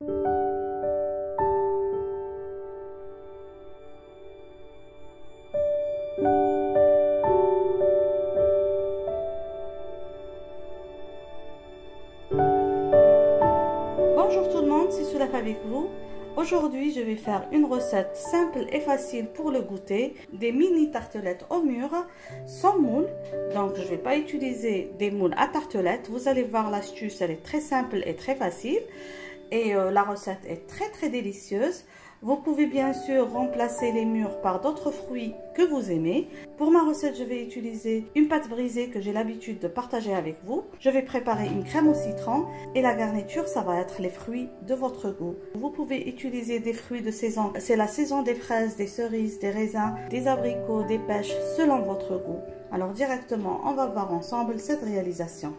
Bonjour tout le monde, c'est Soulaf avec vous. Aujourd'hui, je vais faire une recette simple et facile pour le goûter, des mini tartelettes au mûr sans moule. Donc, je ne vais pas utiliser des moules à tartelettes. Vous allez voir l'astuce, elle est très simple et très facile. Et la recette est très délicieuse. Vous pouvez bien sûr remplacer les mûres par d'autres fruits que vous aimez. Pour ma recette, je vais utiliser une pâte brisée que j'ai l'habitude de partager avec vous. Je vais préparer une crème au citron et la garniture, ça va être les fruits de votre goût. Vous pouvez utiliser des fruits de saison. C'est la saison des fraises, des cerises, des raisins, des abricots, des pêches, selon votre goût. Alors directement, on va voir ensemble cette réalisation.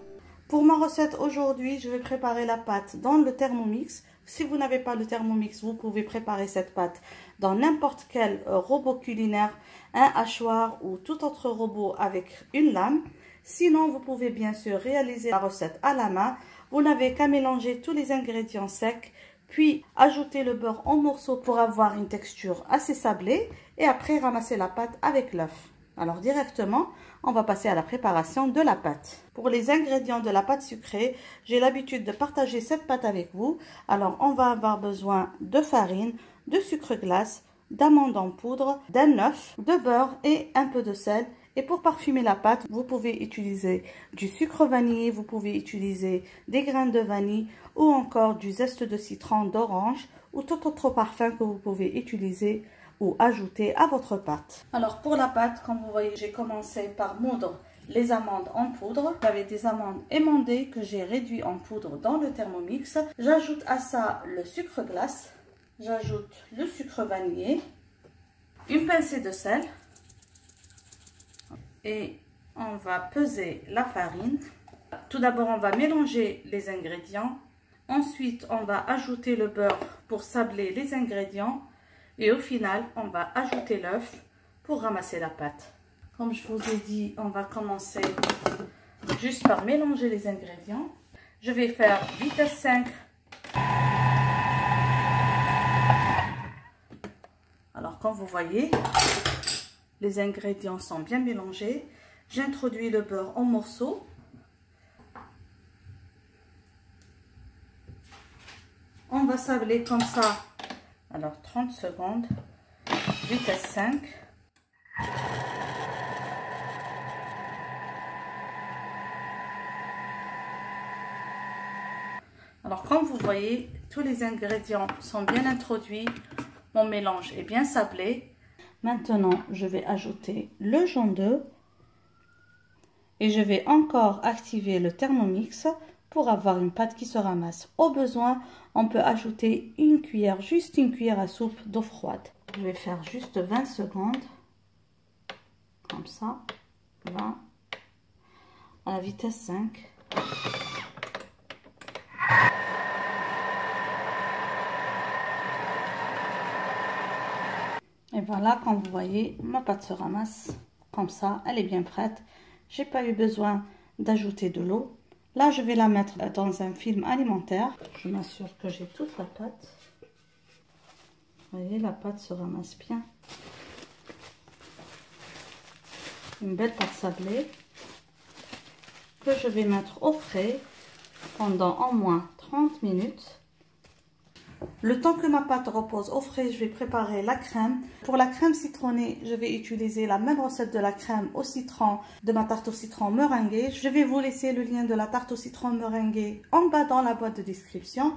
Pour ma recette aujourd'hui, je vais préparer la pâte dans le Thermomix. Si vous n'avez pas le Thermomix, vous pouvez préparer cette pâte dans n'importe quel robot culinaire, un hachoir ou tout autre robot avec une lame. Sinon, vous pouvez bien sûr réaliser la recette à la main. Vous n'avez qu'à mélanger tous les ingrédients secs, puis ajouter le beurre en morceaux pour avoir une texture assez sablée et après ramasser la pâte avec l'œuf. Alors directement, on va passer à la préparation de la pâte. Pour les ingrédients de la pâte sucrée, j'ai l'habitude de partager cette pâte avec vous. Alors on va avoir besoin de farine, de sucre glace, d'amandes en poudre, d'un œuf, de beurre et un peu de sel. Et pour parfumer la pâte, vous pouvez utiliser du sucre vanillé, vous pouvez utiliser des graines de vanille ou encore du zeste de citron, d'orange ou tout autre parfum que vous pouvez utiliser ou ajouter à votre pâte. Alors pour la pâte, comme vous voyez, j'ai commencé par moudre les amandes en poudre. J'avais des amandes émondées que j'ai réduit en poudre dans le Thermomix. J'ajoute à ça le sucre glace, j'ajoute le sucre vanillé, une pincée de sel et on va peser la farine. Tout d'abord, on va mélanger les ingrédients. Ensuite, on va ajouter le beurre pour sabler les ingrédients. Et au final, on va ajouter l'œuf pour ramasser la pâte. Comme je vous ai dit, on va commencer juste par mélanger les ingrédients. Je vais faire vitesse 5. Alors, comme vous voyez, les ingrédients sont bien mélangés. J'introduis le beurre en morceaux. On va sabler comme ça. Alors 30 secondes, vitesse 5. Alors comme vous voyez, tous les ingrédients sont bien introduits, mon mélange est bien sablé. Maintenant, je vais ajouter le jaune d'œuf et je vais encore activer le Thermomix pour avoir une pâte qui se ramasse. Au besoin, on peut ajouter une cuillère, juste une cuillère à soupe d'eau froide. Je vais faire juste 20 secondes, comme ça, 20, à la vitesse 5. Et voilà, comme vous voyez, ma pâte se ramasse comme ça, elle est bien prête. J'ai pas eu besoin d'ajouter de l'eau. Là, je vais la mettre dans un film alimentaire. Je m'assure que j'ai toute la pâte. Vous voyez, la pâte se ramasse bien. Une belle pâte sablée que je vais mettre au frais pendant au moins 30 minutes. Le temps que ma pâte repose au frais, je vais préparer la crème. Pour la crème citronnée, je vais utiliser la même recette de la crème au citron de ma tarte au citron meringuée. Je vais vous laisser le lien de la tarte au citron meringuée en bas dans la boîte de description.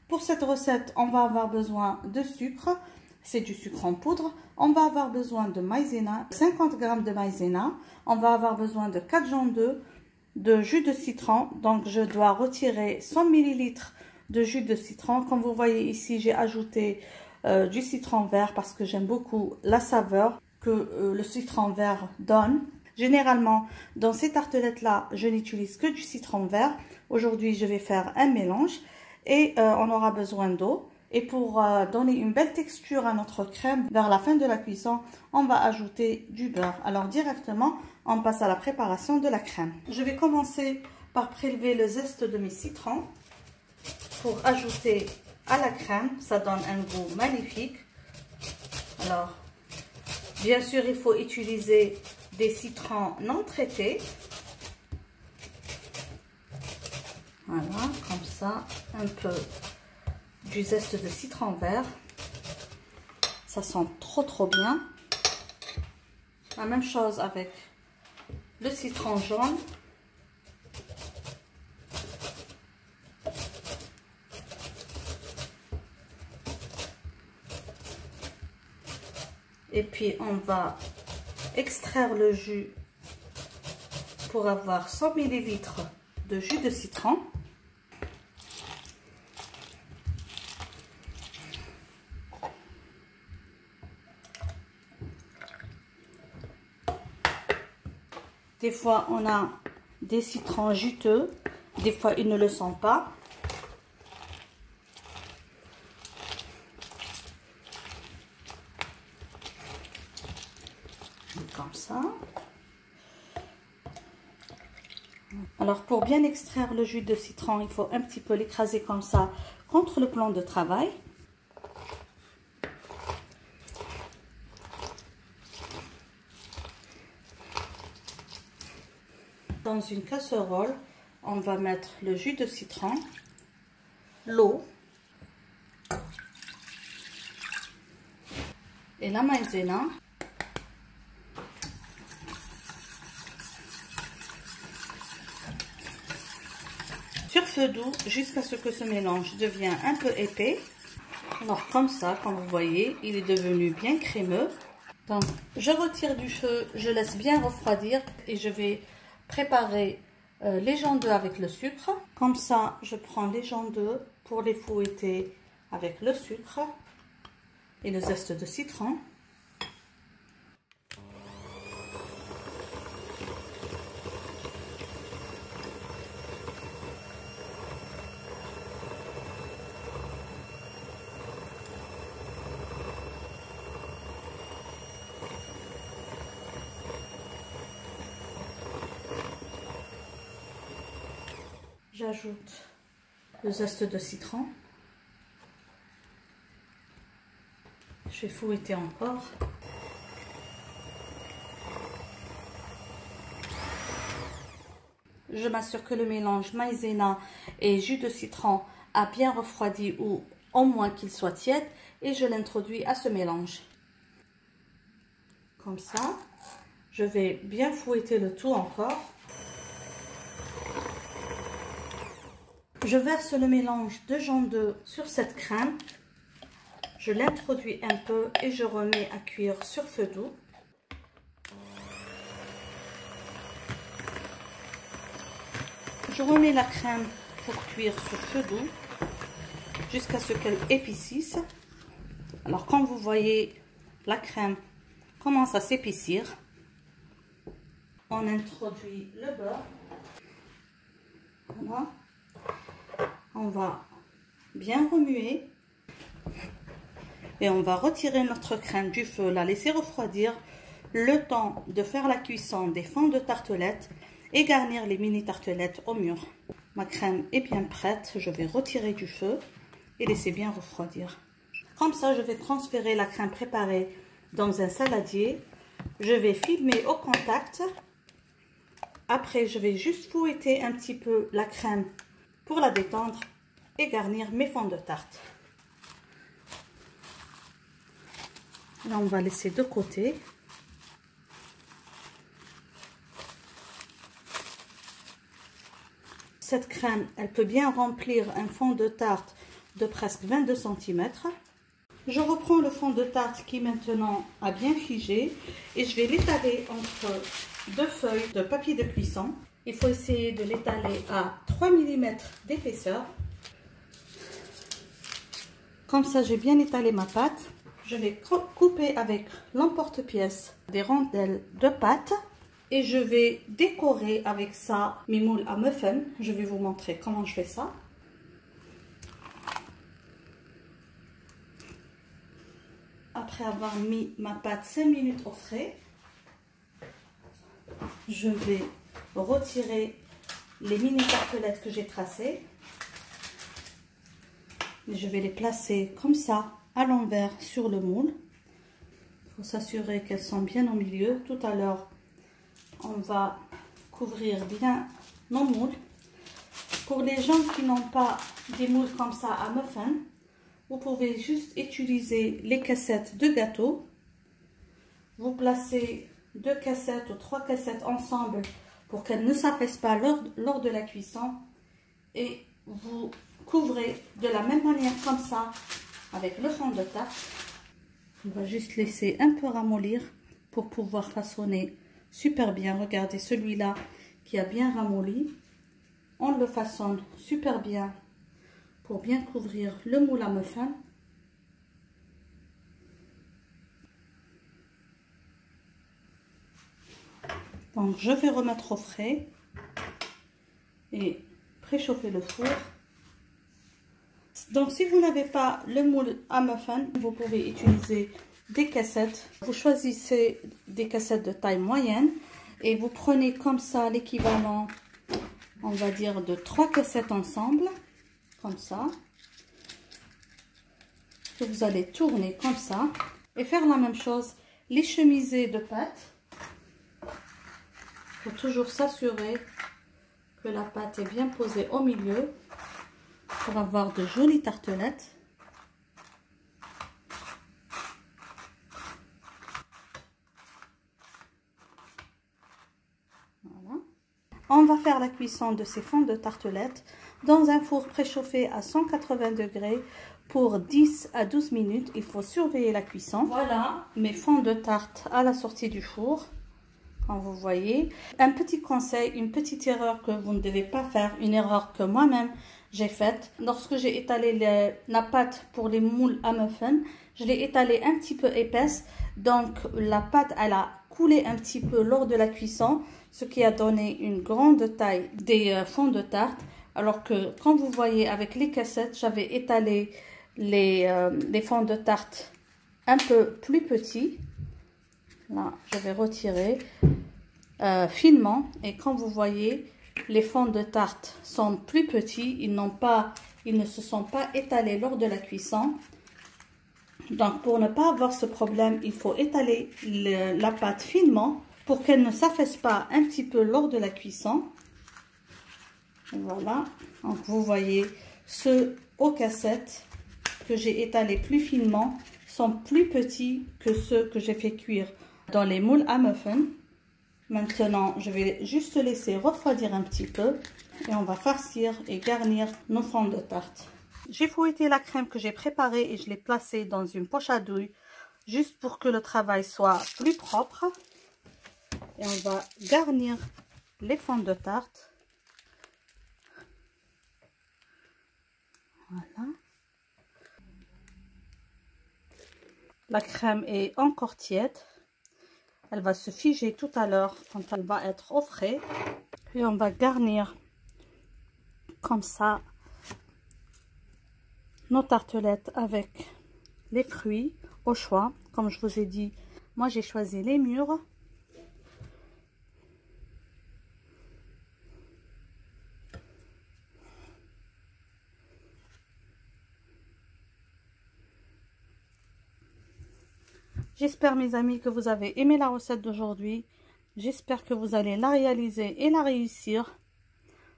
Pour cette recette, on va avoir besoin de sucre. C'est du sucre en poudre. On va avoir besoin de maïzena, 50 g de maïzena. On va avoir besoin de 4 jaunes d'œufs, de jus de citron. Donc, je dois retirer 100 ml de jus de citron. Comme vous voyez ici, j'ai ajouté du citron vert parce que j'aime beaucoup la saveur que le citron vert donne. Généralement, dans ces tartelettes-là, je n'utilise que du citron vert. Aujourd'hui, je vais faire un mélange et on aura besoin d'eau. Et pour donner une belle texture à notre crème, vers la fin de la cuisson, on va ajouter du beurre. Alors directement, on passe à la préparation de la crème. Je vais commencer par prélever le zeste de mes citrons pour ajouter à la crème, ça donne un goût magnifique. Alors, bien sûr, il faut utiliser des citrons non traités. Voilà, comme ça, un peu du zeste de citron vert. Ça sent trop bien. La même chose avec le citron jaune. Et puis on va extraire le jus pour avoir 100 ml de jus de citron. Des fois on a des citrons juteux, des fois ils ne le sont pas. Comme ça. Alors pour bien extraire le jus de citron, il faut un petit peu l'écraser comme ça contre le plan de travail. Dans une casserole, on va mettre le jus de citron, l'eau et la maïzena. Sur feu doux jusqu'à ce que ce mélange devienne un peu épais. Alors comme ça, comme vous voyez, il est devenu bien crémeux. Donc je retire du feu, je laisse bien refroidir et je vais préparer les jaunes d'œufs avec le sucre. Comme ça, je prends les jaunes d'œufs pour les fouetter avec le sucre et le zeste de citron. J'ajoute le zeste de citron. Je vais fouetter encore. Je m'assure que le mélange maïzena et jus de citron a bien refroidi ou au moins qu'il soit tiède et je l'introduis à ce mélange. Comme ça, je vais bien fouetter le tout encore. Je verse le mélange de jaune d'œuf sur cette crème. Je l'introduis un peu et je remets à cuire sur feu doux. Je remets la crème pour cuire sur feu doux jusqu'à ce qu'elle épaississe. Alors comme vous voyez, la crème commence à s'épaissir. On introduit le beurre. Voilà. On va bien remuer et on va retirer notre crème du feu, la laisser refroidir le temps de faire la cuisson des fonds de tartelettes et garnir les mini tartelettes au mûr. Ma crème est bien prête, je vais retirer du feu et laisser bien refroidir. Comme ça, je vais transférer la crème préparée dans un saladier. Je vais filmer au contact. Après, je vais juste fouetter un petit peu la crème pour la détendre et garnir mes fonds de tarte. Là, on va laisser de côté. Cette crème, elle peut bien remplir un fond de tarte de presque 22 cm. Je reprends le fond de tarte qui maintenant a bien figé et je vais l'étaler entre deux feuilles de papier de cuisson. Il faut essayer de l'étaler à 3 mm d'épaisseur. Comme ça, j'ai bien étalé ma pâte. Je vais couper avec l'emporte-pièce des rondelles de pâte. Et je vais décorer avec ça mes moules à muffins. Je vais vous montrer comment je fais ça. Après avoir mis ma pâte 5 minutes au frais, je vais retirer les mini tartelettes que j'ai tracées. Je vais les placer comme ça à l'envers sur le moule. Il faut s'assurer qu'elles sont bien au milieu. Tout à l'heure, on va couvrir bien nos moules. Pour les gens qui n'ont pas des moules comme ça à muffin, vous pouvez juste utiliser les cassettes de gâteau. Vous placez 2 cassettes ou 3 cassettes ensemble pour qu'elles ne s'affaissent pas lors de la cuisson. Et vous couvrez de la même manière comme ça avec le fond de tarte. On va juste laisser un peu ramollir pour pouvoir façonner super bien. Regardez celui-là qui a bien ramolli. On le façonne super bien pour bien couvrir le moule à muffin. Donc je vais remettre au frais et préchauffer le four. Donc si vous n'avez pas le moule à muffin, vous pouvez utiliser des cassettes. Vous choisissez des cassettes de taille moyenne et vous prenez comme ça l'équivalent, on va dire, de 3 cassettes ensemble, comme ça. Que vous allez tourner comme ça et faire la même chose, les chemiser de pâte. Il faut toujours s'assurer que la pâte est bien posée au milieu pour avoir de jolies tartelettes. Voilà. On va faire la cuisson de ces fonds de tartelettes dans un four préchauffé à 180 degrés pour 10 à 12 minutes. Il faut surveiller la cuisson. Voilà mes fonds de tarte à la sortie du four. Comme vous voyez, un petit conseil, une petite erreur que vous ne devez pas faire, une erreur que moi-même j'ai faite. Lorsque j'ai étalé la pâte pour les moules à muffin, je l'ai étalée un petit peu épaisse. Donc la pâte, elle a coulé un petit peu lors de la cuisson, ce qui a donné une grande taille des fonds de tarte. Alors que, comme vous voyez avec les cassettes, j'avais étalé les fonds de tarte un peu plus petits. Là, je vais retirer finement. Et comme vous voyez, les fonds de tarte sont plus petits. Ils ne se sont pas étalés lors de la cuisson. Donc, pour ne pas avoir ce problème, il faut étaler la pâte finement pour qu'elle ne s'affaisse pas un petit peu lors de la cuisson. Voilà. Donc, vous voyez, ceux aux cassettes que j'ai étalés plus finement sont plus petits que ceux que j'ai fait cuire dans les moules à muffin. Maintenant, je vais juste laisser refroidir un petit peu et on va farcir et garnir nos fonds de tarte. J'ai fouetté la crème que j'ai préparée et je l'ai placée dans une poche à douille juste pour que le travail soit plus propre. Et on va garnir les fonds de tarte. Voilà. La crème est encore tiède. Elle va se figer tout à l'heure quand elle va être au frais. Et on va garnir comme ça nos tartelettes avec les fruits au choix. Comme je vous ai dit, moi j'ai choisi les mûres. J'espère mes amis que vous avez aimé la recette d'aujourd'hui. J'espère que vous allez la réaliser et la réussir.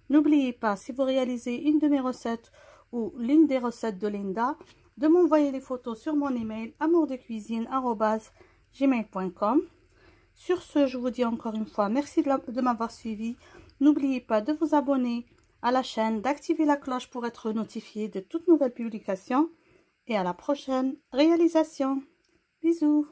N'oubliez pas, si vous réalisez une de mes recettes ou l'une des recettes de Linda, de m'envoyer les photos sur mon email amourdecuisine@gmail.com. Sur ce, je vous dis encore une fois merci de m'avoir suivi. N'oubliez pas de vous abonner à la chaîne, d'activer la cloche pour être notifié de toutes nouvelles publications. Et à la prochaine réalisation. Bisous.